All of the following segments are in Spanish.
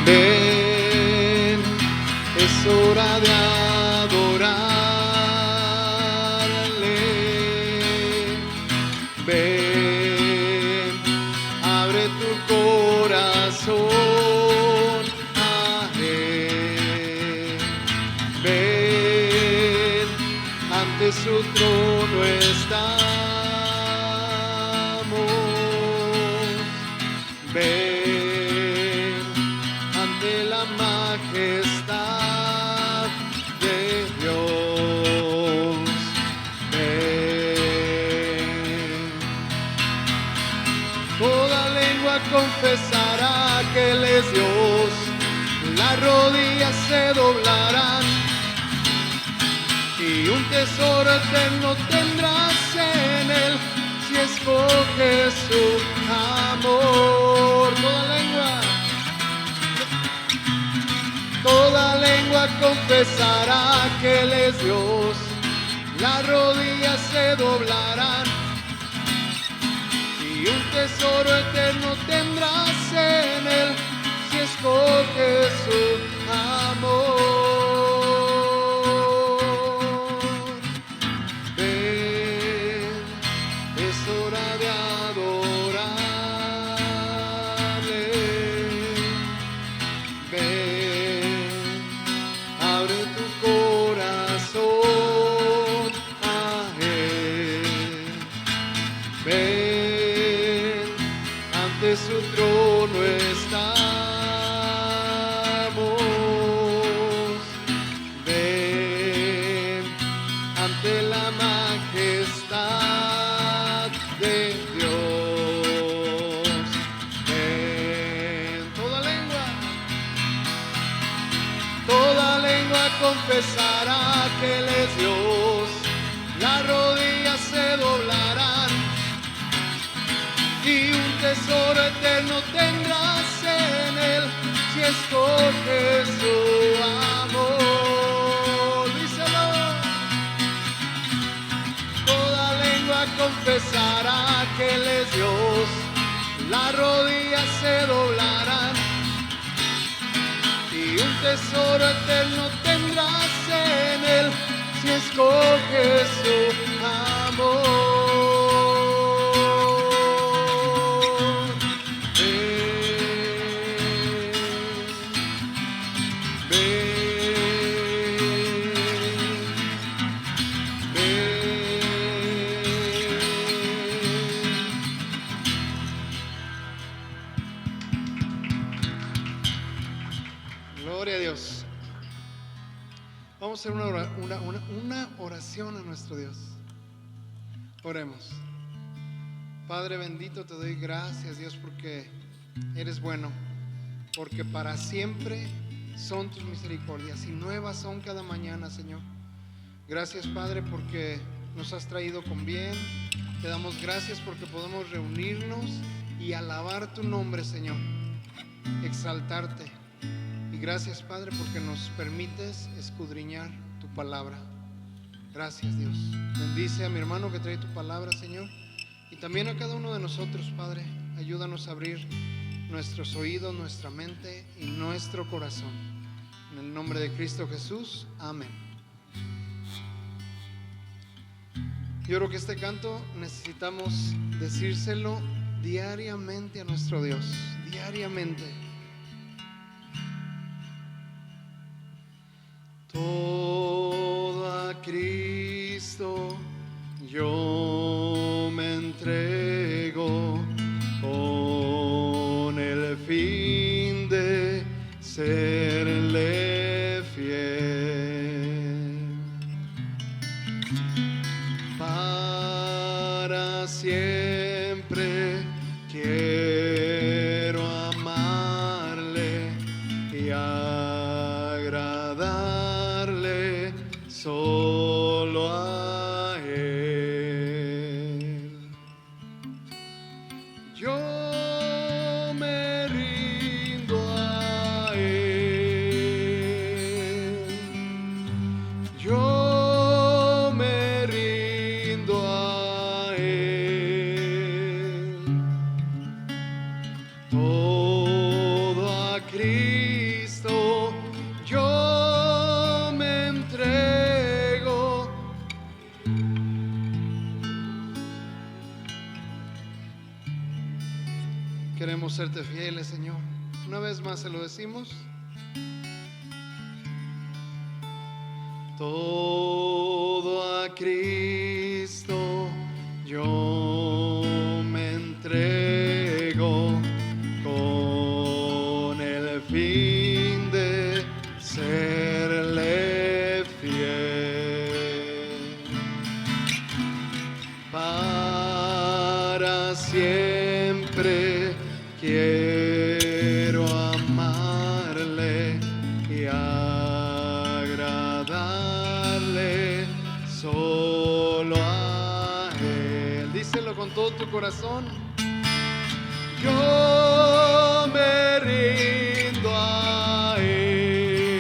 Ven, es hora de adorarle. Ven, abre tu corazón a Él. Ven, ante su trono estamos. Ven, ante la majestad de Dios. Ven. Toda lengua confesará que Él es Dios. Las rodillas se doblarán y un tesoro eterno tendrás en Él si escoges su amor. Toda lengua confesará que Él es Dios. Las rodillas se doblarán y un tesoro eterno tendrás en Él si escoges su amor. Ven, es hora de adorarle. Ven, abre tu corazón a Él. Ven, ante su trono estamos. Ven, ante la majestad de Dios. Ven, toda lengua confesará que Él es Dios. Las rodillas se doblarán y un tesoro eterno tendrás en Él si escoges su amor. Díselo. Toda lengua confesará que Él es Dios. Las rodillas se doblarán y un tesoro eterno tendrás en Él si escoges su amor. Gloria a Dios. Vamos a hacer una oración a nuestro Dios. Oremos. Padre bendito, te doy gracias, Dios, porque eres bueno, porque para siempre son tus misericordias y nuevas son cada mañana, Señor. Gracias, Padre, porque nos has traído con bien. Te damos gracias porque podemos reunirnos y alabar tu nombre, Señor, exaltarte. Y gracias, Padre, porque nos permites escudriñar tu palabra. Gracias, Dios. Bendice a mi hermano que trae tu palabra, Señor, y también a cada uno de nosotros, Padre. Ayúdanos a abrir nuestros oídos, nuestra mente y nuestro corazón. En el nombre de Cristo Jesús, amén. Yo creo que este canto necesitamos decírselo diariamente a nuestro Dios, diariamente. Todo a Cristo yo me entrego con el fin de serle fiel. Para siempre quiero amarle y agradarle solo a Él. Queremos serte fieles, Señor. Una vez más se lo decimos. Todo a Cristo yo me entrego con el fin de serle fiel. Para siempre quiero amarle y agradarle solo a Él. Díselo con todo tu corazón. Yo me rindo a Él.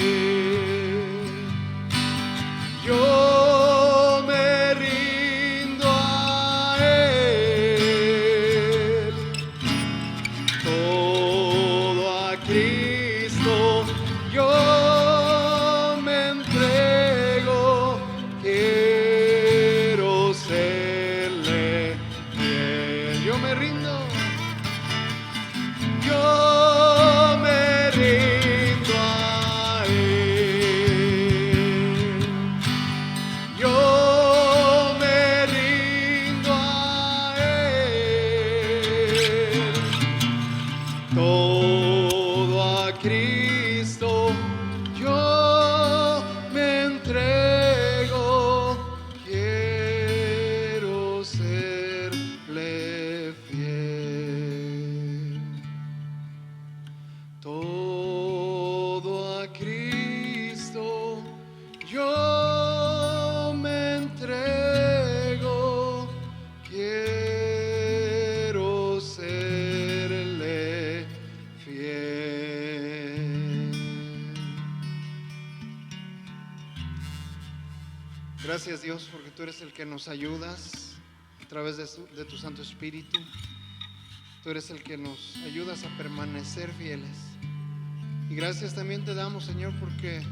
Yo me rindo a Él. Todo a Cristo yo me entrego. Quiero serle fiel. Yo me rindo. Yo me rindo a Él. Yo me rindo a Él. Todo a Cristo yo me entrego. Quiero serle fiel. Todo a Cristo yo me entrego. Quiero serle fiel. Gracias, Dios, porque tú eres el que nos ayudas a través de tu Santo Espíritu. Tú eres el que nos ayudas a permanecer fieles. Y gracias también te damos, Señor, porque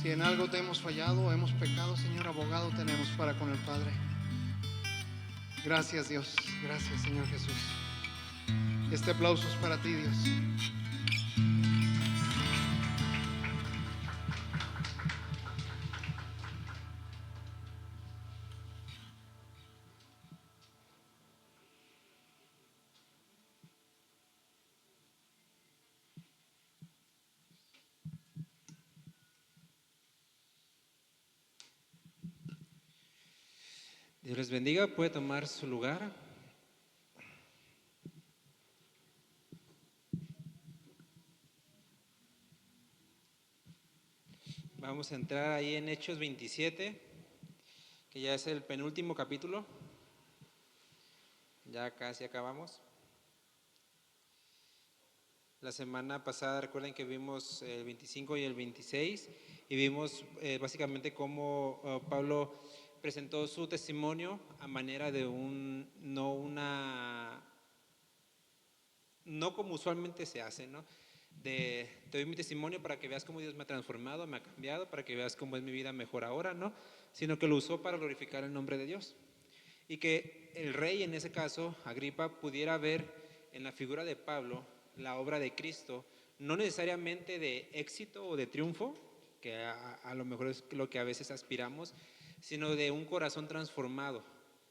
si en algo te hemos fallado o hemos pecado, Señor, abogado tenemos para con el Padre. Gracias, Dios. Gracias, Señor Jesús. Este aplauso es para ti, Dios. Dios les bendiga, puede tomar su lugar. Vamos a entrar ahí en Hechos 27, que ya es el penúltimo capítulo. Ya casi acabamos. La semana pasada recuerden que vimos el 25 y el 26 y vimos básicamente cómo Pablo presentó su testimonio a manera de no como usualmente se hace, ¿no? Te doy mi testimonio para que veas cómo Dios me ha transformado, me ha cambiado, para que veas cómo es mi vida mejor ahora, ¿no? Sino que lo usó para glorificar el nombre de Dios. Y que el rey, en ese caso, Agripa, pudiera ver en la figura de Pablo la obra de Cristo, no necesariamente de éxito o de triunfo, que a lo mejor es lo que a veces aspiramos, sino de un corazón transformado,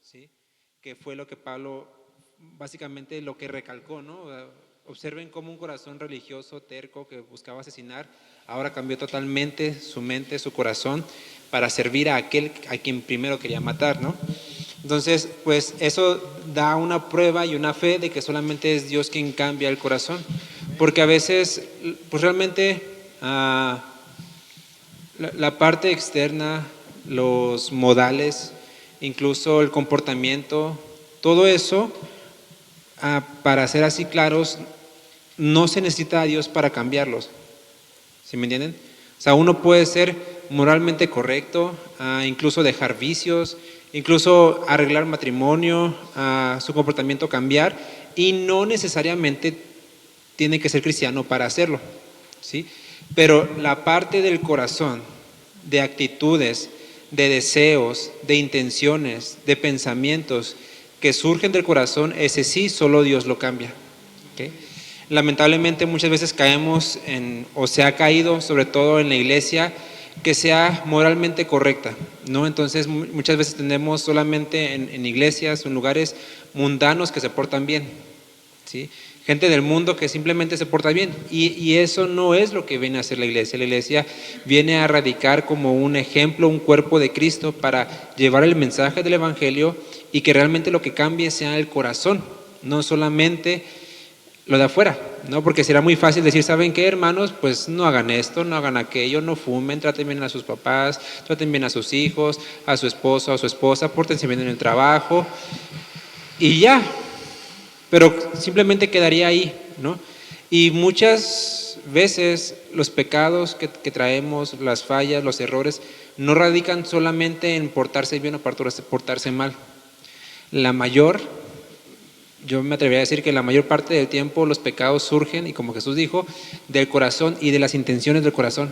¿sí? Que fue lo que Pablo, básicamente lo que recalcó, ¿no? Observen cómo un corazón religioso, terco, que buscaba asesinar, ahora cambió totalmente su mente, su corazón, para servir a aquel a quien primero quería matar, ¿no? Entonces, pues eso da una prueba y una fe de que solamente es Dios quien cambia el corazón, porque a veces, pues realmente la parte externa, los modales, incluso el comportamiento, todo eso, para ser así claros, no se necesita a Dios para cambiarlos. ¿Sí me entienden? O sea, uno puede ser moralmente correcto, incluso dejar vicios, incluso arreglar matrimonio, su comportamiento cambiar, y no necesariamente tiene que ser cristiano para hacerlo, ¿sí? Pero la parte del corazón, de actitudes, de deseos, de intenciones, de pensamientos, que surgen del corazón, ese sí, solo Dios lo cambia. ¿Okay? Lamentablemente muchas veces caemos o se ha caído, sobre todo en la iglesia, que sea moralmente correcta, ¿no? Entonces muchas veces tenemos solamente en iglesias o en lugares mundanos que se portan bien, ¿sí? Gente del mundo que simplemente se porta bien, y eso no es lo que viene a hacer la iglesia. La iglesia viene a radicar como un ejemplo, un cuerpo de Cristo para llevar el mensaje del evangelio y que realmente lo que cambie sea el corazón, no solamente lo de afuera, ¿no? Porque será muy fácil decir, ¿saben qué, hermanos? Pues no hagan esto, no hagan aquello, no fumen, traten bien a sus papás, traten bien a sus hijos, a su esposo, a su esposa, pórtense bien en el trabajo y ya. Pero simplemente quedaría ahí, ¿no? Y muchas veces los pecados que traemos, las fallas, los errores, no radican solamente en portarse bien o portarse mal. Yo me atrevería a decir que la mayor parte del tiempo los pecados surgen, y como Jesús dijo, del corazón y de las intenciones del corazón.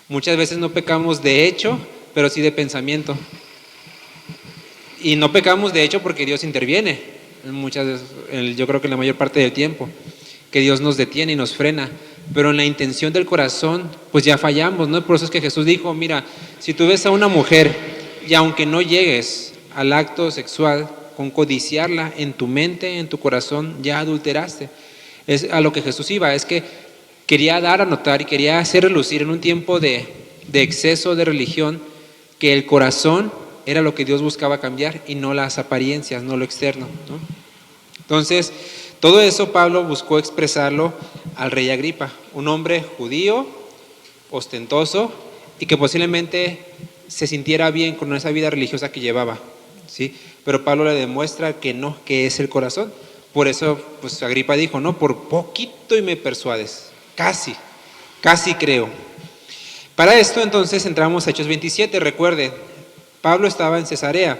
Muchas veces no pecamos de hecho, pero sí de pensamiento. Y no pecamos de hecho porque Dios interviene, yo creo que la mayor parte del tiempo, que Dios nos detiene y nos frena. Pero en la intención del corazón, pues ya fallamos, ¿no? Por eso es que Jesús dijo, mira, si tú ves a una mujer y aunque no llegues al acto sexual, con codiciarla en tu mente, en tu corazón, ya adulteraste. Es a lo que Jesús iba, es que quería dar a notar y quería hacer relucir en un tiempo de exceso de religión que el corazón era lo que Dios buscaba cambiar y no las apariencias, no lo externo, ¿no? Entonces, todo eso Pablo buscó expresarlo al rey Agripa, un hombre judío, ostentoso y que posiblemente se sintiera bien con esa vida religiosa que llevaba, ¿sí? Pero Pablo le demuestra que no, que es el corazón. Por eso, pues Agripa dijo, no, por poquito y me persuades, casi creo. Para esto entonces entramos a Hechos 27, recuerde, Pablo estaba en Cesarea,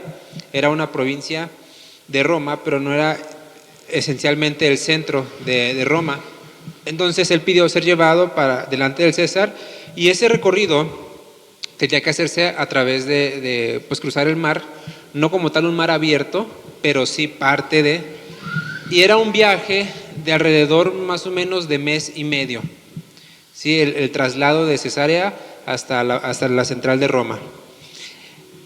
era una provincia de Roma, pero no era esencialmente el centro de Roma. Entonces él pidió ser llevado delante del César, y ese recorrido tenía que hacerse a través de pues cruzar el mar, no como tal un mar abierto, pero sí parte de, y era un viaje de alrededor más o menos de mes y medio, ¿sí? El traslado de Cesarea hasta la central de Roma.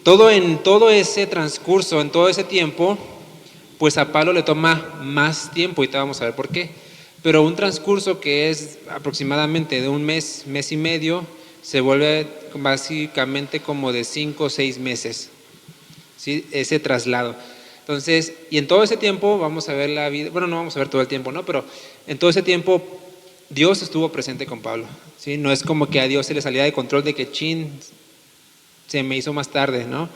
En todo ese transcurso, en todo ese tiempo, pues a Pablo le toma más tiempo, y te vamos a ver por qué. Pero un transcurso que es aproximadamente de un mes, mes y medio, se vuelve básicamente como de 5 o 6 meses, ¿sí? Ese traslado. Entonces, y en todo ese tiempo vamos a ver la vida, bueno, no vamos a ver todo el tiempo, ¿no? Pero en todo ese tiempo Dios estuvo presente con Pablo, ¿sí? No es como que a Dios se le salía de control de que se me hizo más tarde, ¿no?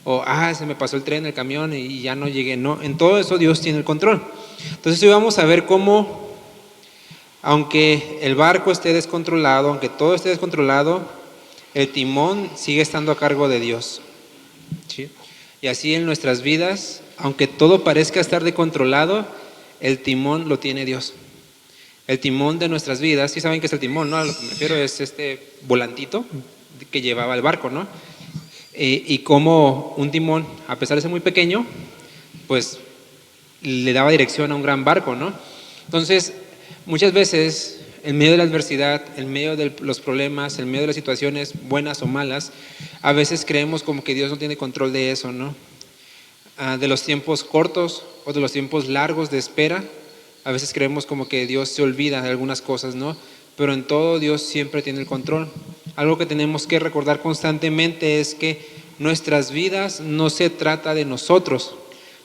O se me pasó el tren, el camión y ya no llegué, no. En todo eso Dios tiene el control. Entonces hoy vamos a ver cómo, aunque el barco esté descontrolado, aunque todo esté descontrolado, el timón sigue estando a cargo de Dios, ¿sí? Y así en nuestras vidas, aunque todo parezca estar descontrolado, el timón lo tiene Dios. El timón de nuestras vidas, sí saben qué es el timón, ¿no? A lo que me refiero es este volantito que llevaba el barco, ¿no? Y como un timón, a pesar de ser muy pequeño, pues le daba dirección a un gran barco, ¿no? Entonces, muchas veces, en medio de la adversidad, en medio de los problemas, en medio de las situaciones buenas o malas, a veces creemos como que Dios no tiene control de eso, ¿no? De los tiempos cortos o de los tiempos largos de espera, a veces creemos como que Dios se olvida de algunas cosas, ¿no? Pero en todo Dios siempre tiene el control. Algo que tenemos que recordar constantemente es que nuestras vidas no se trata de nosotros,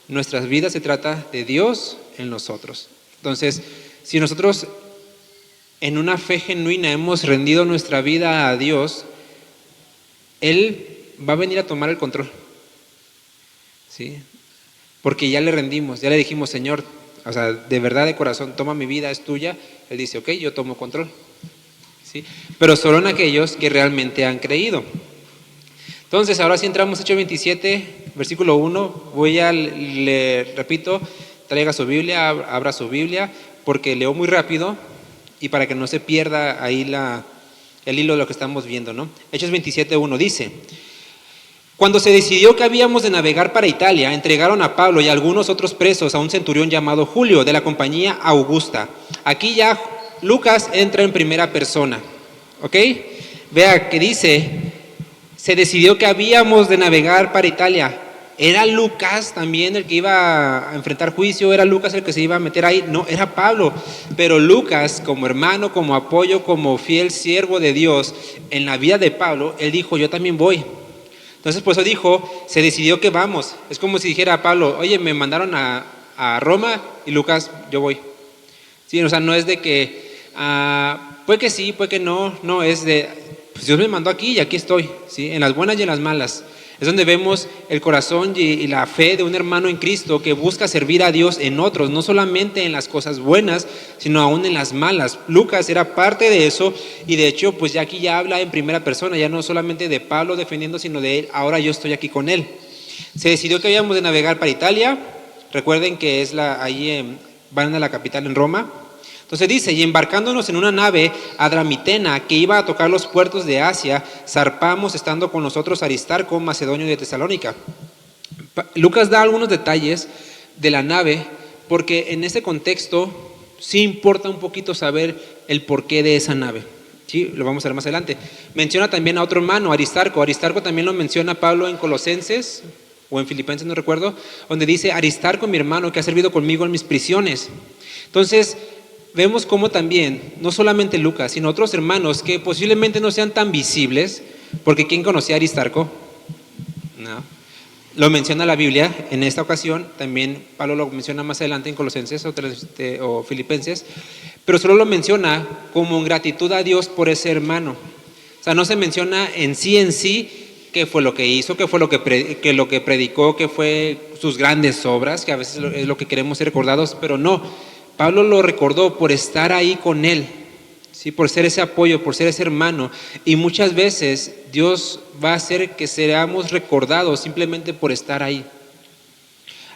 nuestras vidas se trata de Dios en nosotros. Entonces, si nosotros en una fe genuina hemos rendido nuestra vida a Dios, Él va a venir a tomar el control, ¿sí? Porque ya le rendimos, ya le dijimos, Señor, o sea, de verdad, de corazón, toma mi vida, es tuya. Él dice, ok, yo tomo control, ¿sí? Pero solo en aquellos que realmente han creído. Entonces, ahora sí entramos a Hechos 27, versículo 1. Le repito, traiga su Biblia, abra su Biblia, porque leo muy rápido y para que no se pierda ahí el hilo de lo que estamos viendo, ¿no? Hechos 27, 1 dice: Cuando se decidió que habíamos de navegar para Italia, entregaron a Pablo y a algunos otros presos a un centurión llamado Julio, de la compañía Augusta. Aquí ya Lucas entra en primera persona, ¿ok? Vea que dice, se decidió que habíamos de navegar para Italia. ¿Era Lucas también el que iba a enfrentar juicio? ¿Era Lucas el que se iba a meter ahí? No, era Pablo. Pero Lucas, como hermano, como apoyo, como fiel siervo de Dios en la vida de Pablo, él dijo, yo también voy. Entonces, por eso dijo, se decidió que vamos. Es como si dijera a Pablo, oye, me mandaron a Roma y Lucas, yo voy. Sí, o sea, no es de que, puede que sí, puede que no, no, es de, pues Dios me mandó aquí y aquí estoy, ¿sí? En las buenas y en las malas. Es donde vemos el corazón y la fe de un hermano en Cristo que busca servir a Dios en otros, no solamente en las cosas buenas, sino aún en las malas. Lucas era parte de eso y de hecho, pues ya aquí ya habla en primera persona, ya no solamente de Pablo defendiendo, sino de él, ahora yo estoy aquí con él. Se decidió que habíamos de navegar para Italia, recuerden que es van a la capital en Roma. Entonces dice, y embarcándonos en una nave adramitena que iba a tocar los puertos de Asia, zarpamos estando con nosotros Aristarco, macedonio de Tesalónica. Lucas da algunos detalles de la nave porque en ese contexto sí importa un poquito saber el porqué de esa nave. Sí, lo vamos a ver más adelante. Menciona también a otro hermano, Aristarco. Aristarco también lo menciona Pablo en Colosenses o en Filipenses, no recuerdo, donde dice, Aristarco, mi hermano, que ha servido conmigo en mis prisiones. Entonces, vemos cómo también, no solamente Lucas, sino otros hermanos que posiblemente no sean tan visibles, porque ¿quién conocía a Aristarco? No. Lo menciona la Biblia en esta ocasión, también Pablo lo menciona más adelante en Colosenses o Filipenses, pero solo lo menciona como en gratitud a Dios por ese hermano. O sea, no se menciona en sí qué fue lo que hizo, qué fue lo que predicó, qué fue sus grandes obras, que a veces es lo que queremos ser recordados, pero no. Pablo lo recordó por estar ahí con él, ¿sí? Por ser ese apoyo, por ser ese hermano. Y muchas veces Dios va a hacer que seamos recordados simplemente por estar ahí.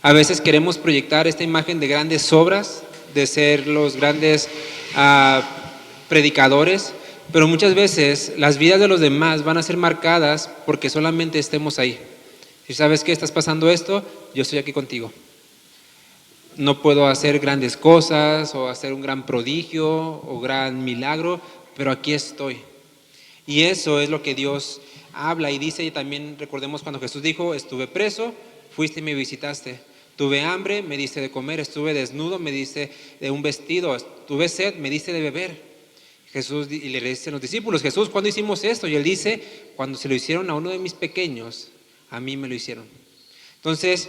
A veces queremos proyectar esta imagen de grandes obras, de ser los grandes predicadores, pero muchas veces las vidas de los demás van a ser marcadas porque solamente estemos ahí. Si sabes que estás pasando esto, yo estoy aquí contigo. No puedo hacer grandes cosas o hacer un gran prodigio o gran milagro, pero aquí estoy. Y eso es lo que Dios habla y dice, y también recordemos cuando Jesús dijo, estuve preso, fuiste y me visitaste. Tuve hambre, me diste de comer, estuve desnudo, me diste de un vestido, tuve sed, me diste de beber. Jesús, y le dicen los discípulos, Jesús, ¿cuándo hicimos esto? Y él dice, cuando se lo hicieron a uno de mis pequeños, a mí me lo hicieron. Entonces,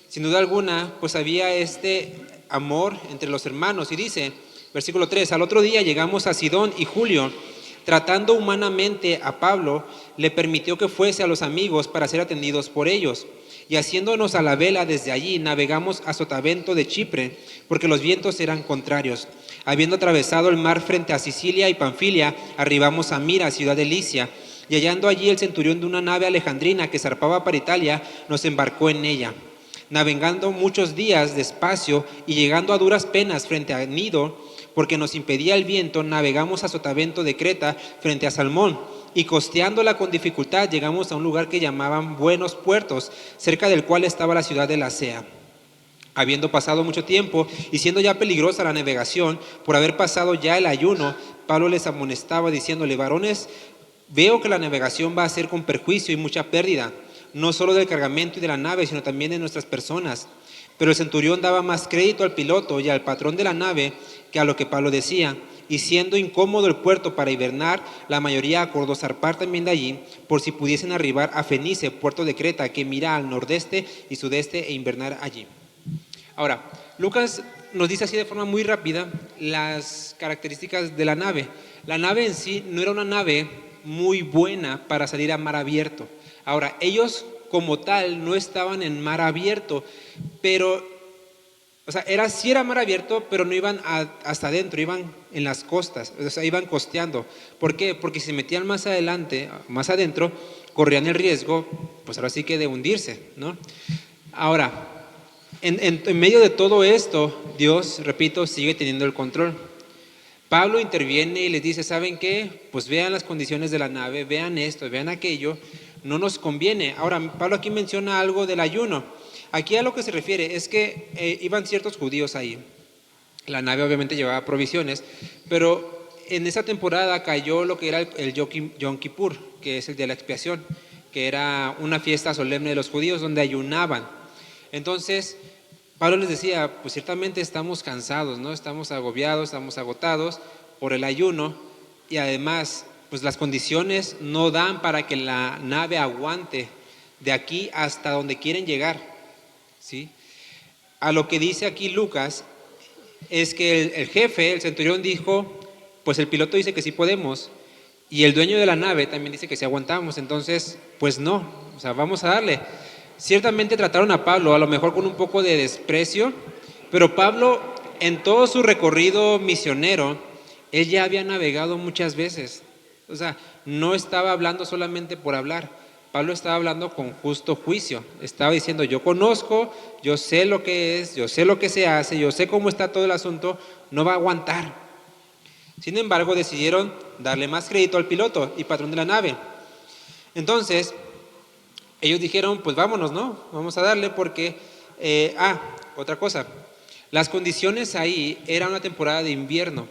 sin duda alguna, pues había este amor entre los hermanos. Y dice, versículo 3, al otro día llegamos a Sidón y Julio, tratando humanamente a Pablo, le permitió que fuese a los amigos para ser atendidos por ellos. Y haciéndonos a la vela desde allí, navegamos a Sotavento de Chipre, porque los vientos eran contrarios. Habiendo atravesado el mar frente a Sicilia y Panfilia, arribamos a Mira, ciudad de Licia, y hallando allí el centurión de una nave alejandrina que zarpaba para Italia, nos embarcó en ella. Navegando muchos días despacio y llegando a duras penas frente a Gnido, porque nos impedía el viento, navegamos a Sotavento de Creta frente a Salmón, y costeándola con dificultad llegamos a un lugar que llamaban Buenos Puertos, cerca del cual estaba la ciudad de Lasea. Habiendo pasado mucho tiempo y siendo ya peligrosa la navegación, por haber pasado ya el ayuno, Pablo les amonestaba diciéndole, varones, veo que la navegación va a ser con perjuicio y mucha pérdida, no solo del cargamento y de la nave, sino también de nuestras personas. Pero el centurión daba más crédito al piloto y al patrón de la nave que a lo que Pablo decía, y siendo incómodo el puerto para hibernar, la mayoría acordó zarpar también de allí, por si pudiesen arribar a Fenice, puerto de Creta, que mira al nordeste y sudeste, e invernar allí. Ahora, Lucas nos dice así de forma muy rápida las características de la nave. La nave en sí no era una nave muy buena para salir a mar abierto. Ahora, ellos como tal no estaban en mar abierto, pero, o sea, sí era mar abierto, pero no iban hasta adentro, iban en las costas, o sea, iban costeando. ¿Por qué? Porque si se metían más adelante, más adentro, corrían el riesgo, pues ahora sí que de hundirse, ¿no? Ahora, en medio de todo esto, Dios, repito, sigue teniendo el control. Pablo interviene y les dice, ¿saben qué? Pues vean las condiciones de la nave, vean esto, vean aquello. no nos conviene. Ahora, Pablo aquí menciona algo del ayuno. Aquí a lo que se refiere es que iban ciertos judíos ahí. La nave obviamente llevaba provisiones, pero en esa temporada cayó lo que era el Yom Kippur, que es el de la expiación, que era una fiesta solemne de los judíos donde ayunaban. Entonces, Pablo les decía, pues ciertamente estamos cansados, ¿no? Estamos agobiados, estamos agotados por el ayuno y además, pues las condiciones no dan para que la nave aguante de aquí hasta donde quieren llegar, ¿sí? A lo que dice aquí Lucas es que el jefe, el centurión dijo, pues el piloto dice que sí podemos y el dueño de la nave también dice que sí aguantamos, entonces pues no, o sea, vamos a darle. Ciertamente trataron a Pablo a lo mejor con un poco de desprecio, pero Pablo en todo su recorrido misionero, él ya había navegado muchas veces, o sea, no estaba hablando solamente por hablar. Pablo estaba hablando con justo juicio, estaba diciendo, yo conozco, yo sé lo que es, yo sé lo que se hace, yo sé cómo está todo el asunto, no va a aguantar. Sin embargo, decidieron darle más crédito al piloto y patrón de la nave. Entonces, ellos dijeron, pues vámonos, ¿no? Vamos a darle porque, otra cosa, las condiciones ahí era una temporada de invierno.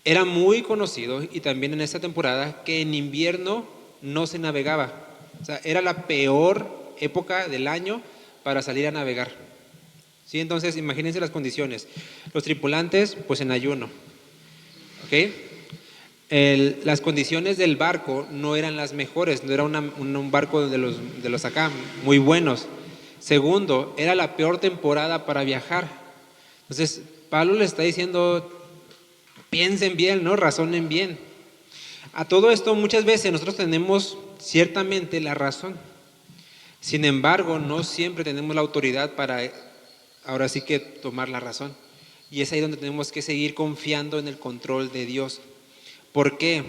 Era muy conocido y también en esta temporada que en invierno no se navegaba. O sea, era la peor época del año para salir a navegar. ¿Sí? Entonces, imagínense las condiciones. Los tripulantes, pues en ayuno. ¿Ok? Las condiciones del barco no eran las mejores, no era un barco de los acá, muy buenos. Segundo, era la peor temporada para viajar. Entonces, Pablo le está diciendo, piensen bien, ¿no? Razonen bien. A todo esto muchas veces nosotros tenemos ciertamente la razón. Sin embargo, no siempre tenemos la autoridad para ahora sí que tomar la razón. Y es ahí donde tenemos que seguir confiando en el control de Dios. ¿Por qué?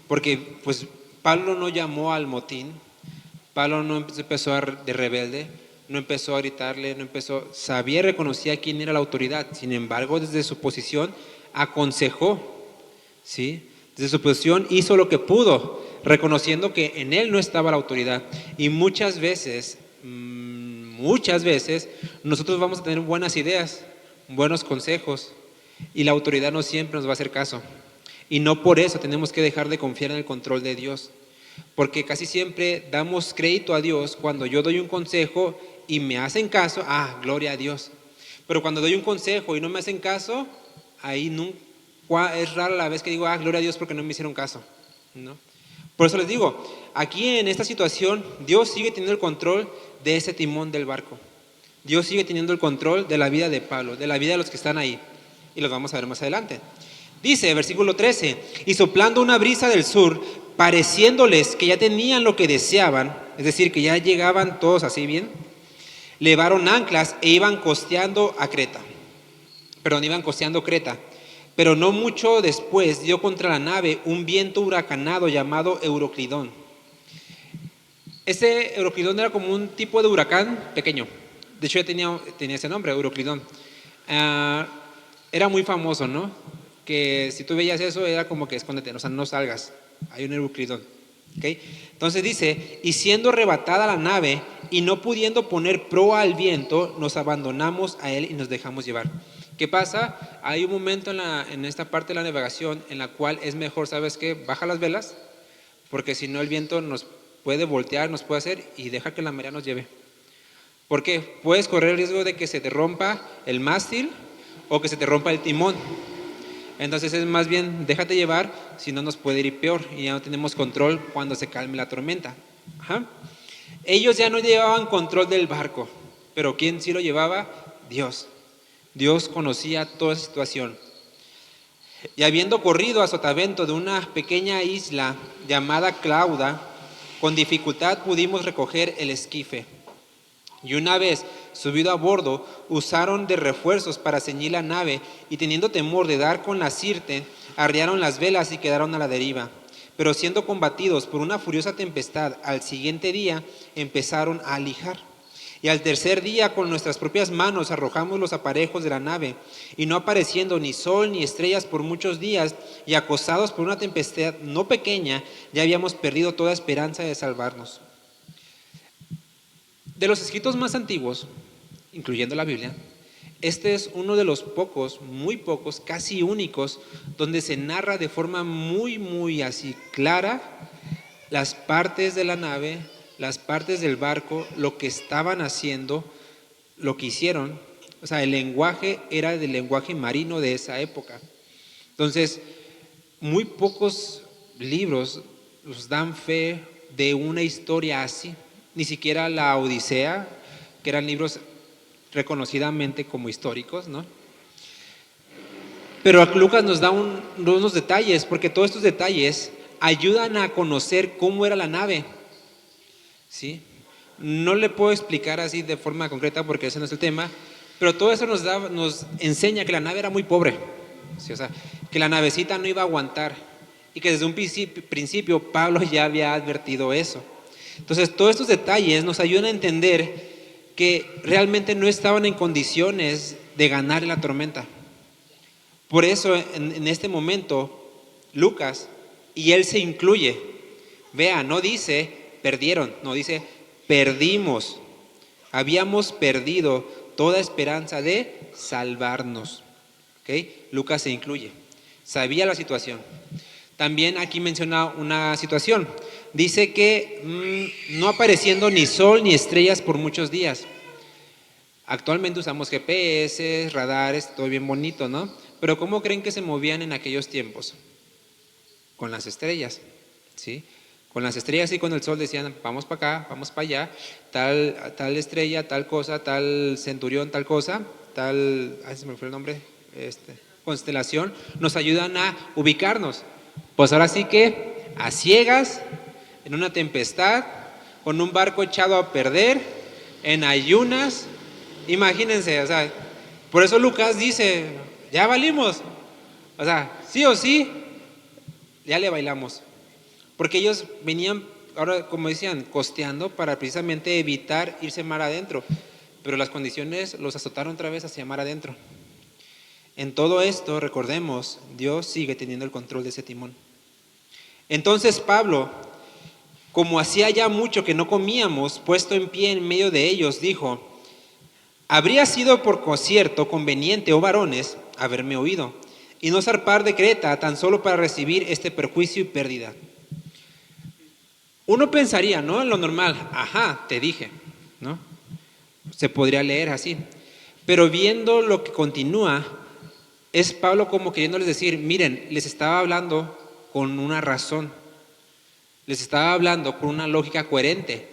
Porque pues Pablo no llamó al motín, Pablo no empezó de rebelde, no empezó a gritarle, sabía y reconocía quién era la autoridad. Sin embargo, desde su posición aconsejó, ¿sí? Desde su posición hizo lo que pudo, reconociendo que en él no estaba la autoridad. Y muchas veces, nosotros vamos a tener buenas ideas, buenos consejos, y la autoridad no siempre nos va a hacer caso. Y no por eso tenemos que dejar de confiar en el control de Dios, porque casi siempre damos crédito a Dios cuando yo doy un consejo y me hacen caso, gloria a Dios. Pero cuando doy un consejo y no me hacen caso, ahí es rara la vez que digo, gloria a Dios porque no me hicieron caso, ¿no? Por eso les digo, aquí en esta situación, Dios sigue teniendo el control de ese timón del barco. Dios sigue teniendo el control de la vida de Pablo, de la vida de los que están ahí. Y los vamos a ver más adelante. Dice, versículo 13, y soplando una brisa del sur, pareciéndoles que ya tenían lo que deseaban, es decir, que ya llegaban todos así bien, levaron anclas e iban costeando Creta. Pero no mucho después dio contra la nave un viento huracanado llamado Euroclidón. Ese Euroclidón era como un tipo de huracán pequeño. De hecho ya tenía ese nombre, Euroclidón. Era muy famoso, ¿no? Que si tú veías eso era como que escóndete, o sea, no salgas, hay un Euroclidón. ¿Okay? Entonces dice, y siendo arrebatada la nave y no pudiendo poner proa al viento, nos abandonamos a él y nos dejamos llevar. ¿Qué pasa? Hay un momento en esta parte de la navegación en la cual es mejor, ¿sabes qué? Baja las velas, porque si no el viento nos puede voltear, nos puede hacer y deja que la marea nos lleve. ¿Por qué? Puedes correr el riesgo de que se te rompa el mástil o que se te rompa el timón. Entonces es más bien, déjate llevar, si no nos puede ir peor y ya no tenemos control cuando se calme la tormenta. Ellos ya no llevaban control del barco, pero ¿quién sí lo llevaba? Dios. Dios conocía toda esa situación. Y habiendo corrido a sotavento de una pequeña isla llamada Clauda, con dificultad pudimos recoger el esquife. Y una vez subido a bordo, usaron de refuerzos para ceñir la nave y teniendo temor de dar con la sirte, arriaron las velas y quedaron a la deriva. Pero siendo combatidos por una furiosa tempestad, al siguiente día empezaron a alijar. Y al tercer día con nuestras propias manos arrojamos los aparejos de la nave, y no apareciendo ni sol ni estrellas por muchos días, y acosados por una tempestad no pequeña, ya habíamos perdido toda esperanza de salvarnos. De los escritos más antiguos, incluyendo la Biblia, este es uno de los pocos, muy pocos, casi únicos, donde se narra de forma muy así clara las partes de la nave, las partes del barco, lo que estaban haciendo, lo que hicieron. O sea, el lenguaje era del lenguaje marino de esa época. Entonces, muy pocos libros nos dan fe de una historia así. Ni siquiera la Odisea, que eran libros reconocidamente como históricos, ¿no? Pero Lucas nos da unos detalles, porque todos estos detalles ayudan a conocer cómo era la nave, ¿sí? No le puedo explicar así de forma concreta porque ese no es el tema, pero todo eso nos enseña que la nave era muy pobre, ¿sí? O sea, que la navecita no iba a aguantar y que desde un principio Pablo ya había advertido eso. Entonces, todos estos detalles nos ayudan a entender que realmente no estaban en condiciones de ganar la tormenta. Por eso, en este momento, Lucas, y él se incluye, vea, no dice perdieron, no dice perdimos. Habíamos perdido toda esperanza de salvarnos. ¿Okay? Lucas se incluye. Sabía la situación. También aquí menciona una situación. Dice que no apareciendo ni sol ni estrellas por muchos días. Actualmente usamos GPS, radares, todo bien bonito, ¿no? Pero ¿cómo creen que se movían en aquellos tiempos? Con las estrellas, ¿sí? Con las estrellas y con el sol decían, vamos para acá, vamos para allá, tal estrella, tal cosa, tal centurión, tal cosa, tal, se me fue el nombre, constelación, nos ayudan a ubicarnos. Pues ahora sí que a ciegas, en una tempestad, con un barco echado a perder, en ayunas, imagínense, o sea, por eso Lucas dice, ya valimos, o sea, sí o sí, ya le bailamos. Porque ellos venían, ahora como decían, costeando para precisamente evitar irse mar adentro. Pero las condiciones los azotaron otra vez hacia mar adentro. En todo esto, recordemos, Dios sigue teniendo el control de ese timón. Entonces Pablo, como hacía ya mucho que no comíamos, puesto en pie en medio de ellos, dijo, habría sido por concierto conveniente, oh varones, haberme oído, y no zarpar de Creta tan solo para recibir este perjuicio y pérdida. Uno pensaría, ¿no? En lo normal, ajá, te dije, ¿no? Se podría leer así. Pero viendo lo que continúa, es Pablo como queriéndoles decir, miren, les estaba hablando con una razón, les estaba hablando con una lógica coherente.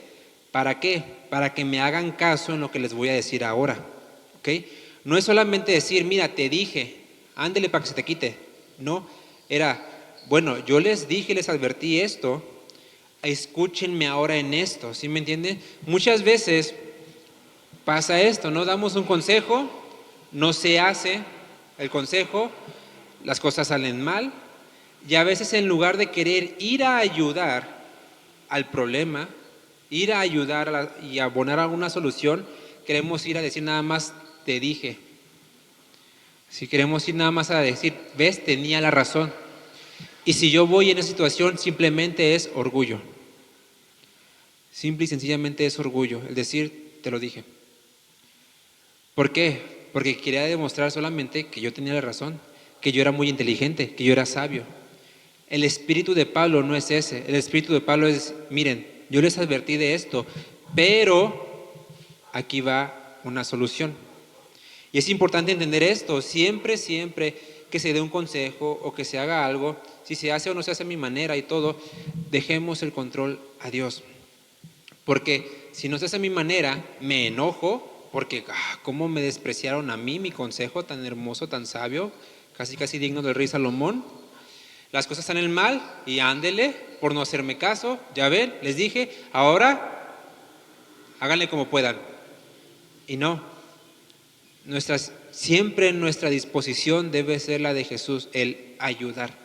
¿Para qué? Para que me hagan caso en lo que les voy a decir ahora, ¿ok? No es solamente decir, mira, te dije, ándele para que se te quite. No, era, bueno, yo les dije, les advertí esto, escúchenme ahora en esto, ¿sí me entienden? Muchas veces pasa esto, ¿no? Damos un consejo, no se hace el consejo, las cosas salen mal, y a veces en lugar de querer ir a ayudar al problema, ir a ayudar y abonar a una solución, queremos ir a decir nada más, te dije. Si queremos ir nada más a decir, ves, tenía la razón. Y si yo voy en esa situación, simplemente es orgullo. Simple y sencillamente es orgullo, el decir, te lo dije. ¿Por qué? Porque quería demostrar solamente que yo tenía la razón, que yo era muy inteligente, que yo era sabio. El espíritu de Pablo no es ese. El espíritu de Pablo es, miren, yo les advertí de esto, pero aquí va una solución. Y es importante entender esto, siempre que se dé un consejo o que se haga algo, si se hace o no se hace a mi manera y todo, dejemos el control a Dios. Porque si no se hace a mi manera, me enojo, porque ¿cómo me despreciaron a mí mi consejo tan hermoso, tan sabio, casi digno del rey Salomón? Las cosas están en el mal y ándele por no hacerme caso, ya ven, les dije, ahora háganle como puedan. Y no, siempre nuestra disposición debe ser la de Jesús, el ayudar.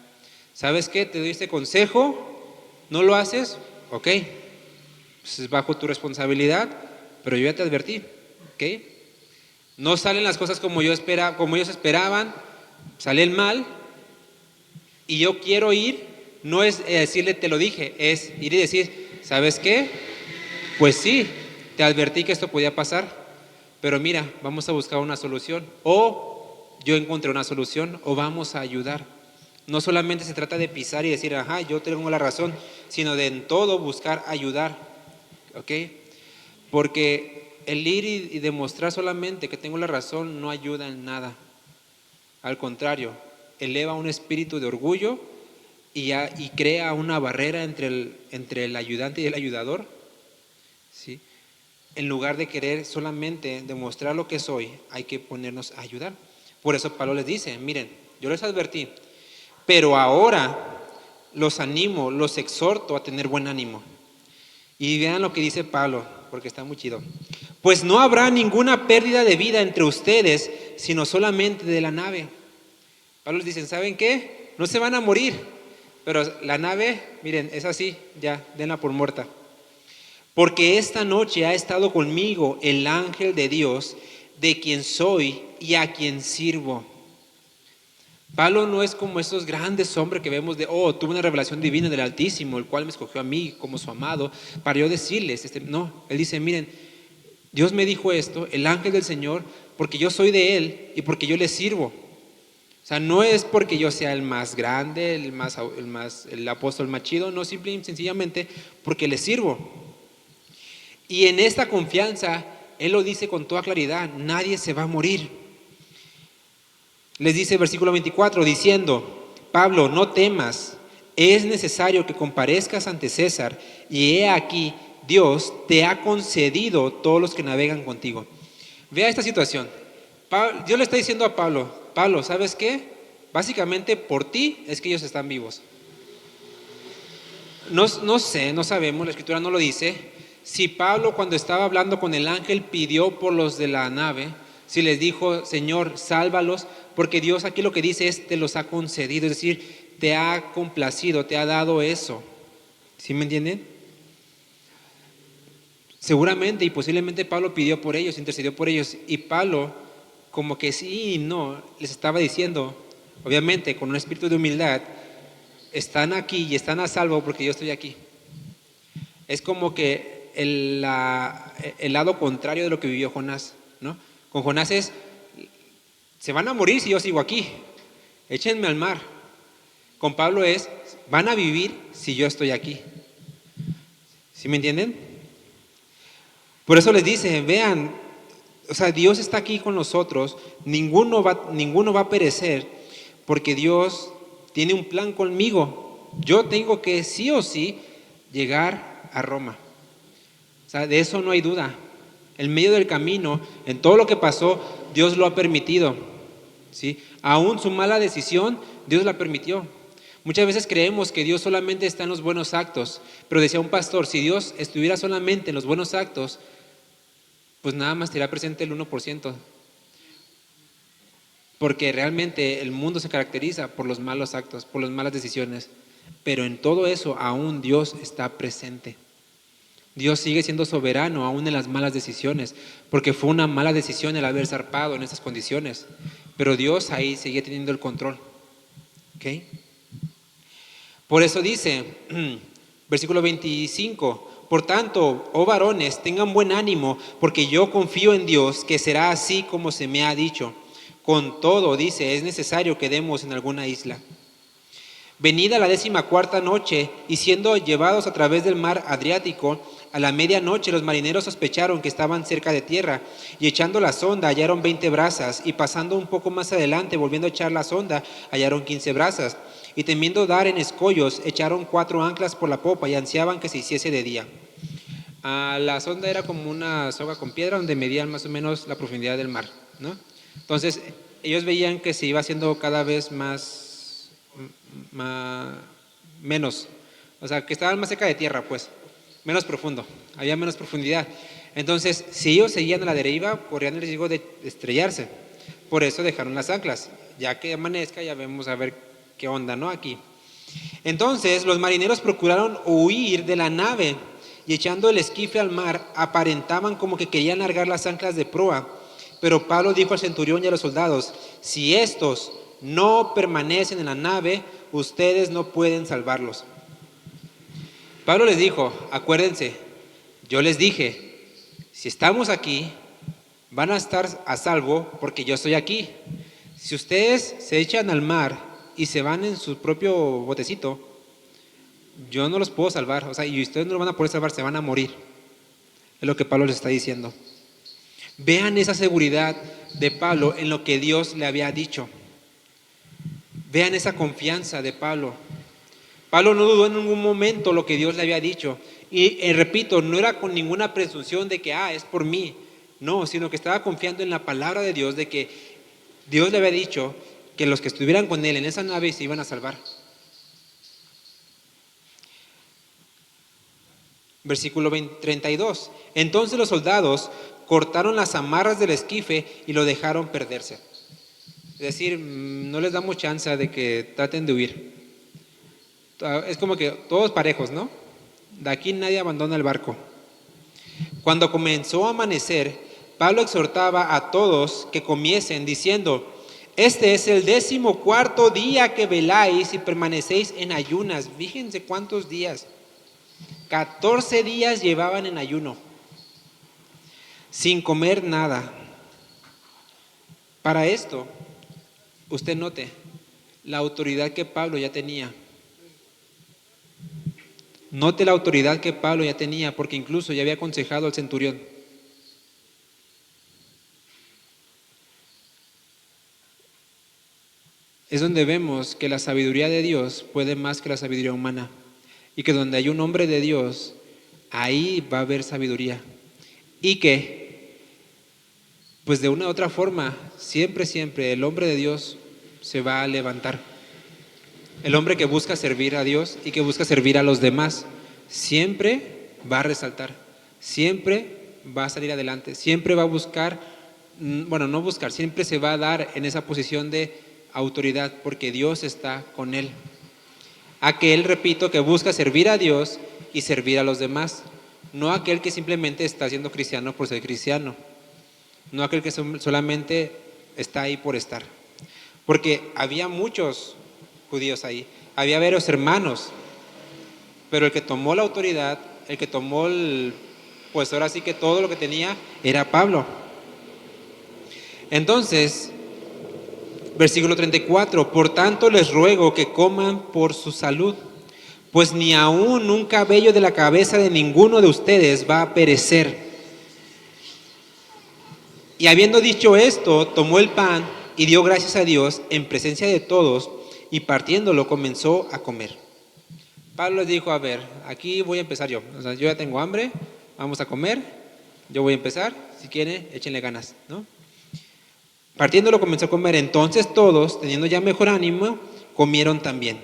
¿Sabes qué? Te doy este consejo, ¿no lo haces? Ok, pues es bajo tu responsabilidad, pero yo ya te advertí, ¿ok? No salen las cosas como ellos esperaban, sale el mal, y yo quiero ir, no es decirle te lo dije, es ir y decir, ¿sabes qué? Pues sí, te advertí que esto podía pasar, pero mira, vamos a buscar una solución, o yo encontré una solución, o vamos a ayudar. No solamente se trata de pisar y decir, ajá, yo tengo la razón, sino de en todo buscar ayudar, ¿ok? Porque el ir y demostrar solamente que tengo la razón no ayuda en nada. Al contrario, eleva un espíritu de orgullo y crea una barrera entre el ayudante y el ayudador, ¿sí? En lugar de querer solamente demostrar lo que soy, hay que ponernos a ayudar. Por eso Pablo les dice, miren, yo les advertí, pero ahora los animo, los exhorto a tener buen ánimo. Y vean lo que dice Pablo, porque está muy chido. Pues no habrá ninguna pérdida de vida entre ustedes, sino solamente de la nave. Pablo les dice, ¿saben qué? No se van a morir, pero la nave, miren, es así, ya, denla por muerta. Porque esta noche ha estado conmigo el ángel de Dios, de quien soy y a quien sirvo. Pablo no es como esos grandes hombres que vemos de, tuve una revelación divina del Altísimo, el cual me escogió a mí como su amado, para yo decirles, no, él dice, miren, Dios me dijo esto, el ángel del Señor, porque yo soy de él y porque yo le sirvo. O sea, no es porque yo sea el más grande, el apóstol más chido, no, simple y sencillamente porque le sirvo. Y en esta confianza, él lo dice con toda claridad, nadie se va a morir. Les dice el versículo 24, diciendo, Pablo, no temas, es necesario que comparezcas ante César, y he aquí, Dios te ha concedido todos los que navegan contigo. Vea esta situación. Dios le está diciendo a Pablo, ¿sabes qué? Básicamente por ti es que ellos están vivos. No sé, no sabemos, la escritura no lo dice. Si Pablo cuando estaba hablando con el ángel pidió por los de la nave, si les dijo, Señor, sálvalos, porque Dios aquí lo que dice es, te los ha concedido, es decir, te ha complacido, te ha dado eso. ¿Sí me entienden? Seguramente y posiblemente Pablo pidió por ellos, intercedió por ellos, y Pablo, como que sí y no, les estaba diciendo, obviamente con un espíritu de humildad, están aquí y están a salvo porque yo estoy aquí. Es como que el lado contrario de lo que vivió Jonás, ¿no? Con Jonás es, se van a morir si yo sigo aquí, échenme al mar. Con Pablo es, van a vivir si yo estoy aquí. ¿Sí me entienden? Por eso les dice, vean, o sea, Dios está aquí con nosotros, ninguno va a perecer, porque Dios tiene un plan conmigo. Yo tengo que sí o sí llegar a Roma. O sea, de eso no hay duda. En medio del camino, en todo lo que pasó, Dios lo ha permitido, ¿sí? Aún su mala decisión, Dios la permitió. Muchas veces creemos que Dios solamente está en los buenos actos, pero decía un pastor, si Dios estuviera solamente en los buenos actos, pues nada más estaría presente el 1%. Porque realmente el mundo se caracteriza por los malos actos, por las malas decisiones. Pero en todo eso aún Dios está presente. Dios sigue siendo soberano aún en las malas decisiones, porque fue una mala decisión el haber zarpado en esas condiciones. Pero Dios ahí sigue teniendo el control. ¿Ok? Por eso dice, versículo 25, por tanto, oh varones, tengan buen ánimo, porque yo confío en Dios, que será así como se me ha dicho. Con todo, dice, es necesario que demos en alguna isla. Venida la 14ª noche, y siendo llevados a través del mar Adriático, a la medianoche los marineros sospecharon que estaban cerca de tierra, y echando la sonda hallaron 20 brazas, y pasando un poco más adelante, volviendo a echar la sonda, hallaron 15 brazas, y temiendo dar en escollos, echaron 4 anclas por la popa, y ansiaban que se hiciese de día. La sonda era como una soga con piedra, donde medían más o menos la profundidad del mar, ¿no? Entonces, ellos veían que se iba haciendo cada vez menos, o sea, que estaban más cerca de tierra, pues, menos profundo, había menos profundidad. Entonces, si ellos seguían a la deriva, corrían el riesgo de estrellarse. Por eso dejaron las anclas. Ya que amanezca, ya vemos a ver qué onda, ¿no? Aquí. Entonces, los marineros procuraron huir de la nave y echando el esquife al mar, aparentaban como que querían largar las anclas de proa. Pero Pablo dijo al centurión y a los soldados: si estos no permanecen en la nave, ustedes no pueden salvarlos. Pablo les dijo: acuérdense, yo les dije, si estamos aquí, van a estar a salvo porque yo estoy aquí. Si ustedes se echan al mar y se van en su propio botecito, yo no los puedo salvar, o sea, y ustedes no lo van a poder salvar, se van a morir. Es lo que Pablo les está diciendo. Vean esa seguridad de Pablo en lo que Dios le había dicho. Vean esa confianza de Pablo. Pablo no dudó en ningún momento lo que Dios le había dicho. Y repito, no era con ninguna presunción de que, es por mí. No, sino que estaba confiando en la palabra de Dios, de que Dios le había dicho que los que estuvieran con él en esa nave se iban a salvar. Versículo 32. Entonces los soldados cortaron las amarras del esquife y lo dejaron perderse. Es decir, no les damos chance de que traten de huir. Es como que todos parejos, ¿no? De aquí nadie abandona el barco. Cuando comenzó a amanecer, Pablo exhortaba a todos que comiesen diciendo: este es el 14º día que veláis y permanecéis en ayunas. Fíjense cuántos días. 14 días llevaban en ayuno, sin comer nada. Para esto, usted note la autoridad que Pablo ya tenía. Note la autoridad que Pablo ya tenía, porque incluso ya había aconsejado al centurión. Es donde vemos que la sabiduría de Dios puede más que la sabiduría humana, y que donde hay un hombre de Dios, ahí va a haber sabiduría, y que pues de una u otra forma siempre el hombre de Dios se va a levantar. El hombre que busca servir a Dios y que busca servir a los demás siempre va a resaltar, siempre va a salir adelante, siempre va a buscar, no buscar, siempre se va a dar en esa posición de autoridad porque Dios está con él. Aquel, repito, que busca servir a Dios y servir a los demás, no aquel que simplemente está siendo cristiano por ser cristiano, no aquel que solamente está ahí por estar, porque había muchos judíos ahí, había varios hermanos, pero el que tomó la autoridad, el que tomó pues ahora sí que todo lo que tenía era Pablo. Entonces, versículo 34, por tanto les ruego que coman por su salud, pues ni aún un cabello de la cabeza de ninguno de ustedes va a perecer. Y habiendo dicho esto, tomó el pan y dio gracias a Dios en presencia de todos, y partiéndolo comenzó a comer. Pablo les dijo: a ver, aquí voy a empezar yo. O sea, yo ya tengo hambre, vamos a comer, yo voy a empezar, si quieren, échenle ganas, ¿no? Partiéndolo comenzó a comer. Entonces todos, teniendo ya mejor ánimo, comieron también.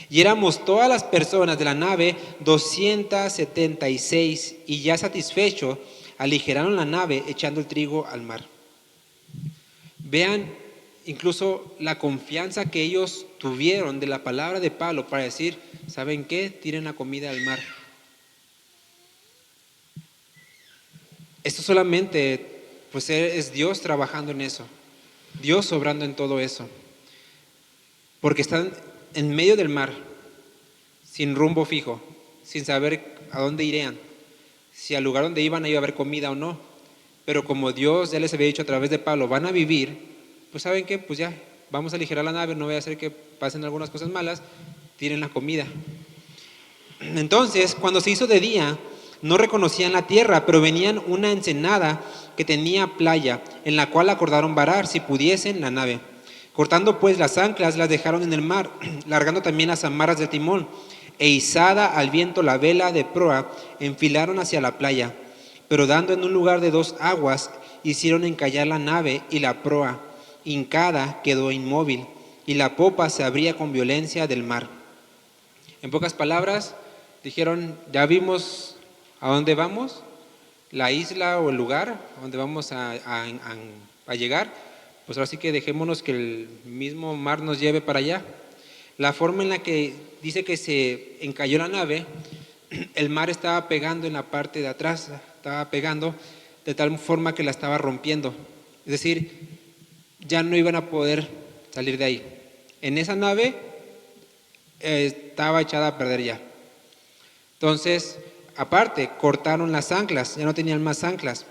Y éramos todas las personas de la nave 276, y ya satisfechos, aligeraron la nave echando el trigo al mar. Vean incluso la confianza que ellos tuvieron de la palabra de Pablo para decir: ¿saben qué? Tiren la comida al mar. Esto solamente pues es Dios trabajando en eso, Dios obrando en todo eso, porque están en medio del mar, sin rumbo fijo, sin saber a dónde irían, si al lugar donde iban iba a haber comida o no. Pero como Dios ya les había dicho a través de Pablo, van a vivir, pues ¿saben qué? Pues ya, vamos a aligerar la nave, no voy a hacer que pasen algunas cosas malas, tiren la comida. Entonces, cuando se hizo de día, no reconocían la tierra, pero venían una ensenada que tenía playa, en la cual acordaron varar, si pudiesen, la nave. Cortando pues las anclas, las dejaron en el mar, largando también las amarras del timón, e izada al viento la vela de proa, enfilaron hacia la playa. Pero dando en un lugar de 2 aguas, hicieron encallar la nave, y la proa, hincada, quedó inmóvil, y la popa se abría con violencia del mar. En pocas palabras, dijeron: ya vimos a dónde vamos, la isla o el lugar a donde vamos a llegar, pues ahora sí que dejémonos que el mismo mar nos lleve para allá. La forma en la que dice que se encalló la nave el mar estaba pegando en la parte de atrás, estaba pegando de tal forma que la estaba rompiendo. Es decir, ya no iban a poder salir de ahí. En esa nave estaba echada a perder ya. Entonces, aparte, cortaron las anclas, ya no tenían más anclas.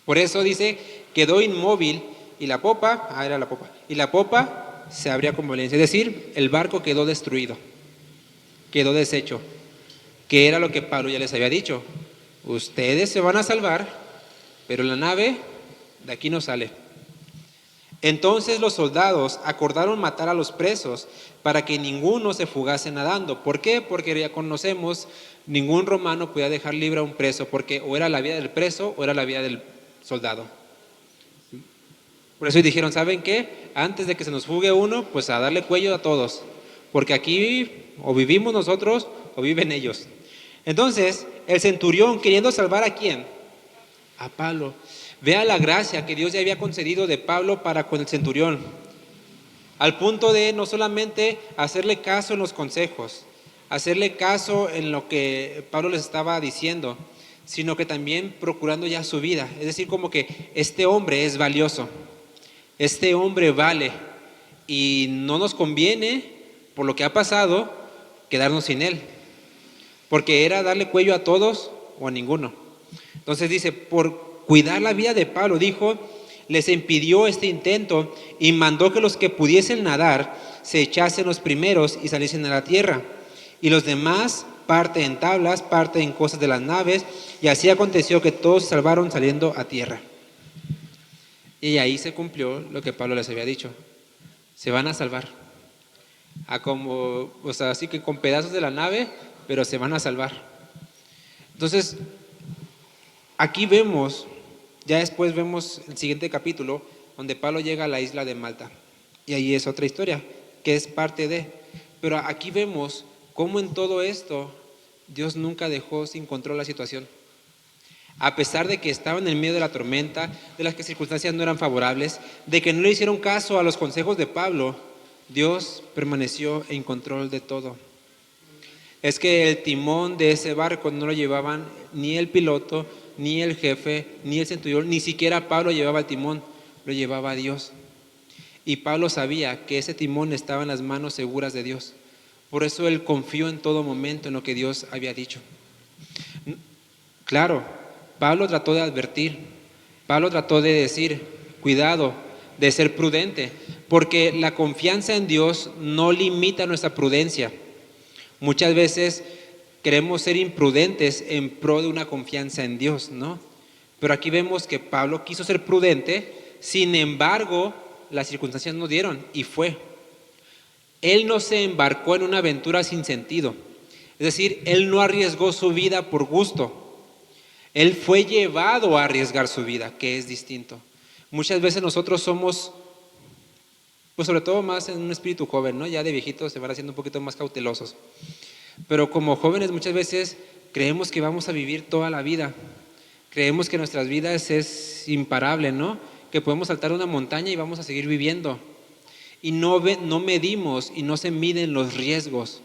Por eso dice, quedó inmóvil y la popa, era la popa, y la popa se abría con violencia. Es decir, el barco quedó destruido, quedó deshecho, que era lo que Pablo ya les había dicho. Ustedes se van a salvar, pero la nave de aquí no sale. Entonces los soldados acordaron matar a los presos para que ninguno se fugase nadando. ¿Por qué? Porque ya conocemos, ningún romano podía dejar libre a un preso, porque o era la vida del preso o era la vida del soldado. Por eso dijeron, ¿saben qué? Antes de que se nos fugue uno, pues a darle cuello a todos, porque aquí o vivimos nosotros o viven ellos. Entonces el centurión, queriendo salvar ¿a quién? A Pablo. Vea la gracia que Dios ya había concedido de Pablo para con el centurión, al punto de no solamente hacerle caso en los consejos, hacerle caso en lo que Pablo les estaba diciendo, sino que también procurando ya su vida. Es decir, como que este hombre es valioso, este hombre vale, y no nos conviene, por lo que ha pasado, quedarnos sin él, porque era darle cuello a todos o a ninguno. Entonces dice, por cuidar la vida de Pablo, dijo, les impidió este intento y mandó que los que pudiesen nadar se echasen los primeros y saliesen a la tierra, y los demás parte en tablas, parte en cosas de las naves, y así aconteció que todos se salvaron saliendo a tierra. Y ahí se cumplió lo que Pablo les había dicho, se van a salvar, así que con pedazos de la nave, pero se van a salvar. Entonces, aquí vemos, ya después vemos el siguiente capítulo, donde Pablo llega a la isla de Malta, y ahí es otra historia, que es parte de, pero aquí vemos cómo en todo esto, Dios nunca dejó sin control la situación. A pesar de que estaban en medio de la tormenta, de las que circunstancias no eran favorables, de que no le hicieron caso a los consejos de Pablo, Dios permaneció en control de todo. Es que el timón de ese barco no lo llevaban ni el piloto, ni el jefe, ni el centurión, ni siquiera Pablo llevaba el timón, lo llevaba Dios. Y Pablo sabía que ese timón estaba en las manos seguras de Dios. Por eso él confió en todo momento en lo que Dios había dicho. Claro, Pablo trató de advertir, Pablo trató de decir, cuidado, de ser prudente, porque la confianza en Dios no limita nuestra prudencia. Muchas veces queremos ser imprudentes en pro de una confianza en Dios, ¿no? Pero aquí vemos que Pablo quiso ser prudente, sin embargo, las circunstancias no dieron y fue. Él no se embarcó en una aventura sin sentido. Es decir, él no arriesgó su vida por gusto. Él fue llevado a arriesgar su vida, que es distinto. Muchas veces nosotros somos, pues sobre todo más en un espíritu joven, ¿no? Ya de viejitos se van haciendo un poquito más cautelosos. Pero como jóvenes muchas veces creemos que vamos a vivir toda la vida. Creemos que nuestras vidas es imparable, ¿no? Que podemos saltar una montaña y vamos a seguir viviendo. Y no medimos y no se miden los riesgos.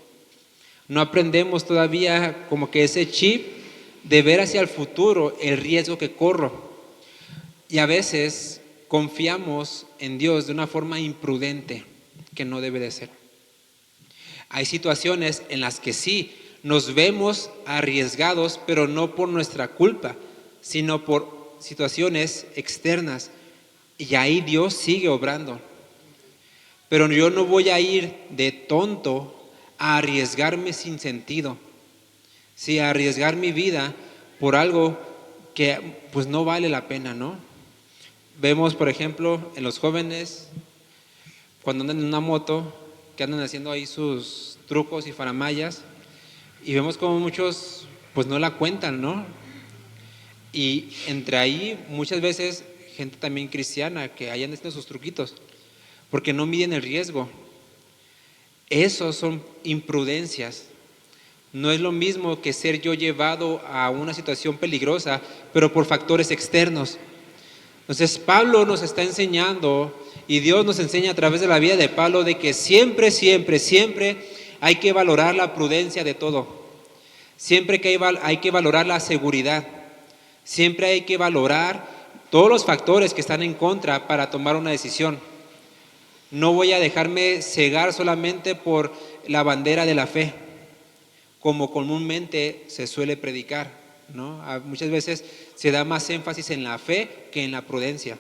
No aprendemos todavía como que ese chip de ver hacia el futuro el riesgo que corro. Y a veces confiamos en Dios de una forma imprudente, que no debe de ser. Hay situaciones en las que sí nos vemos arriesgados, pero no por nuestra culpa, sino por situaciones externas. Y ahí Dios sigue obrando. Pero yo no voy a ir de tonto a arriesgarme sin sentido. Sí, a arriesgar mi vida por algo que pues no vale la pena, ¿no? Vemos, por ejemplo, en los jóvenes, cuando andan en una moto, que andan haciendo ahí sus trucos y faramayas, y vemos como muchos pues no la cuentan, ¿no? Y entre ahí muchas veces gente también cristiana que hayan haciendo sus truquitos, porque no miden el riesgo. Esos son imprudencias. No es lo mismo que ser yo llevado a una situación peligrosa, pero por factores externos. Entonces Pablo nos está enseñando, y Dios nos enseña a través de la vida de Pablo, de que siempre hay que valorar la prudencia de todo. Siempre que hay que valorar la seguridad. Siempre hay que valorar todos los factores que están en contra para tomar una decisión. No voy a dejarme cegar solamente por la bandera de la fe, como comúnmente se suele predicar, ¿no? Muchas veces se da más énfasis en la fe que en la prudencia.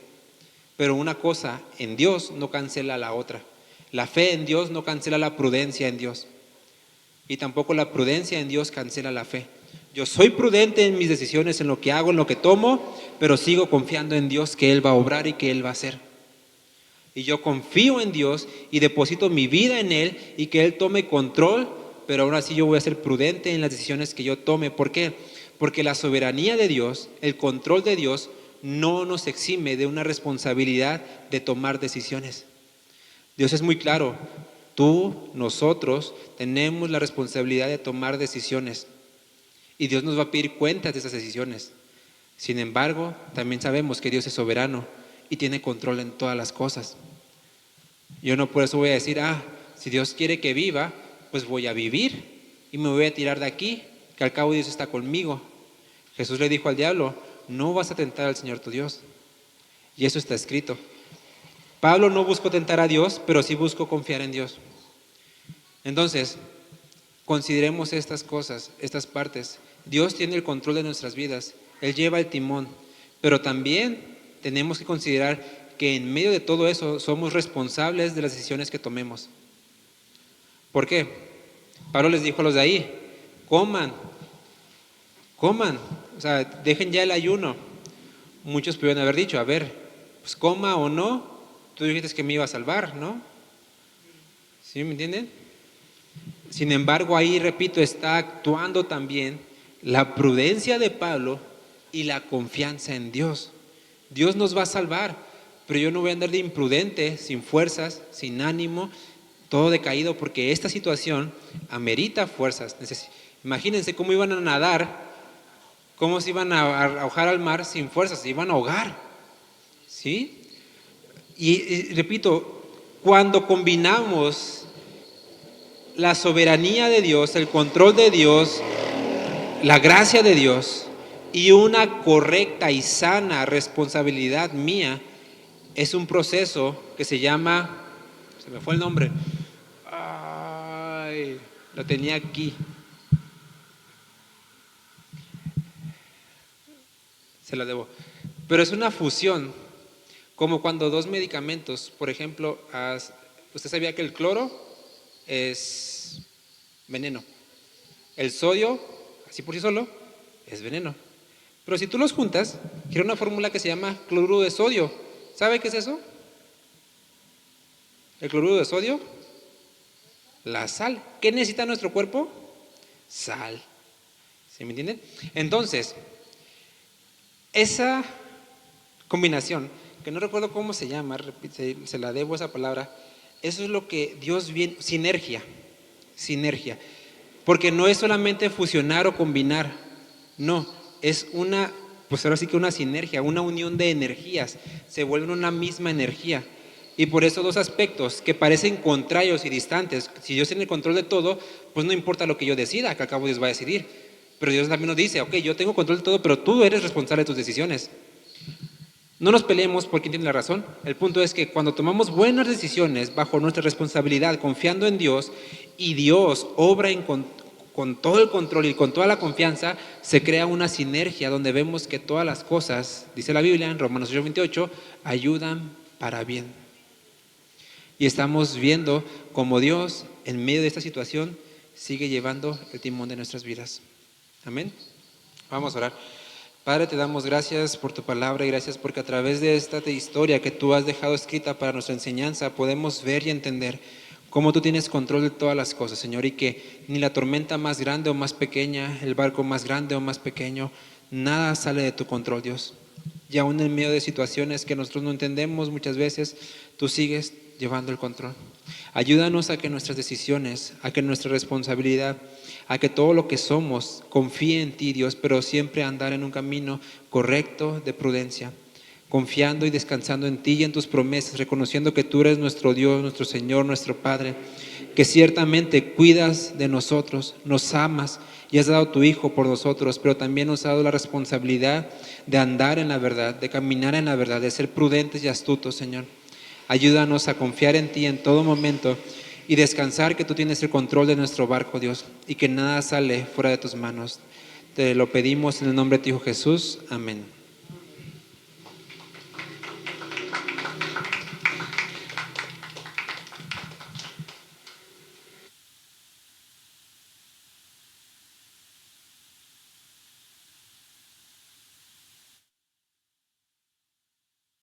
Pero una cosa en Dios no cancela la otra. La fe en Dios no cancela la prudencia en Dios. Y tampoco la prudencia en Dios cancela la fe. Yo soy prudente en mis decisiones, en lo que hago, en lo que tomo, pero sigo confiando en Dios que Él va a obrar y que Él va a hacer. Y yo confío en Dios y deposito mi vida en Él y que Él tome control, pero aún así yo voy a ser prudente en las decisiones que yo tome. ¿Por qué? Porque la soberanía de Dios, el control de Dios, no nos exime de una responsabilidad de tomar decisiones. Dios es muy claro, tú, nosotros, tenemos la responsabilidad de tomar decisiones y Dios nos va a pedir cuentas de esas decisiones. Sin embargo, también sabemos que Dios es soberano y tiene control en todas las cosas. Yo no por eso voy a decir, si Dios quiere que viva, pues voy a vivir y me voy a tirar de aquí, que al cabo Dios está conmigo. Jesús le dijo al diablo, no vas a tentar al Señor tu Dios. Y eso está escrito. Pablo no buscó tentar a Dios, pero sí buscó confiar en Dios. Entonces, consideremos estas cosas, estas partes. Dios tiene el control de nuestras vidas, Él lleva el timón, pero también tenemos que considerar que en medio de todo eso somos responsables de las decisiones que tomemos. ¿Por qué? Pablo les dijo a los de ahí, coman, o sea, dejen ya el ayuno. Muchos pudieron haber dicho, a ver, pues coma o no, tú dijiste que me iba a salvar, ¿no? ¿Sí me entienden? Sin embargo, ahí, repito, está actuando también la prudencia de Pablo y la confianza en Dios. Dios nos va a salvar, pero yo no voy a andar de imprudente, sin fuerzas, sin ánimo, todo decaído, porque esta situación amerita fuerzas. Imagínense cómo iban a nadar, cómo se iban a arrojar al mar sin fuerzas, se iban a ahogar, ¿sí? Y repito, cuando combinamos la soberanía de Dios, el control de Dios, la gracia de Dios y una correcta y sana responsabilidad mía, es un proceso que se llama, se me fue el nombre, lo tenía aquí, se la debo, pero es una fusión, como cuando dos medicamentos, por ejemplo, ¿usted sabía que el cloro es veneno? El sodio, así por sí solo, es veneno. Pero si tú los juntas, crea una fórmula que se llama cloruro de sodio. ¿Sabe qué es eso? El cloruro de sodio, la sal. ¿Qué necesita nuestro cuerpo? Sal. ¿Sí me entienden? Entonces, esa combinación, que no recuerdo cómo se llama, se la debo esa palabra, eso es lo que Dios viene, sinergia, porque no es solamente fusionar o combinar, no, es una, pues ahora sí que una sinergia, una unión de energías, se vuelven una misma energía, y por eso dos aspectos que parecen contrarios y distantes, si Dios tiene el control de todo, pues no importa lo que yo decida, que al cabo Dios va a decidir, pero Dios también nos dice, ok, yo tengo control de todo, pero tú eres responsable de tus decisiones. No nos peleemos por quién tiene la razón. El punto es que cuando tomamos buenas decisiones bajo nuestra responsabilidad, confiando en Dios, y Dios obra con todo el control y con toda la confianza, se crea una sinergia donde vemos que todas las cosas, dice la Biblia en Romanos 8:28, ayudan para bien. Y estamos viendo cómo Dios, en medio de esta situación, sigue llevando el timón de nuestras vidas. Amén. Vamos a orar. Padre, te damos gracias por tu palabra y gracias porque a través de esta historia que tú has dejado escrita para nuestra enseñanza podemos ver y entender cómo tú tienes control de todas las cosas, Señor, y que ni la tormenta más grande o más pequeña, el barco más grande o más pequeño, nada sale de tu control, Dios. Y aún en medio de situaciones que nosotros no entendemos muchas veces, tú sigues llevando el control. Ayúdanos a que nuestras decisiones, a que nuestra responsabilidad, a que todo lo que somos confíe en ti, Dios, pero siempre andar en un camino correcto de prudencia, confiando y descansando en ti y en tus promesas, reconociendo que tú eres nuestro Dios, nuestro Señor, nuestro Padre, que ciertamente cuidas de nosotros, nos amas y has dado tu Hijo por nosotros, pero también nos has dado la responsabilidad de andar en la verdad, de caminar en la verdad, de ser prudentes y astutos, Señor. Ayúdanos a confiar en ti en todo momento y descansar que tú tienes el control de nuestro barco, Dios, y que nada sale fuera de tus manos. Te lo pedimos en el nombre de tu Hijo Jesús. Amén.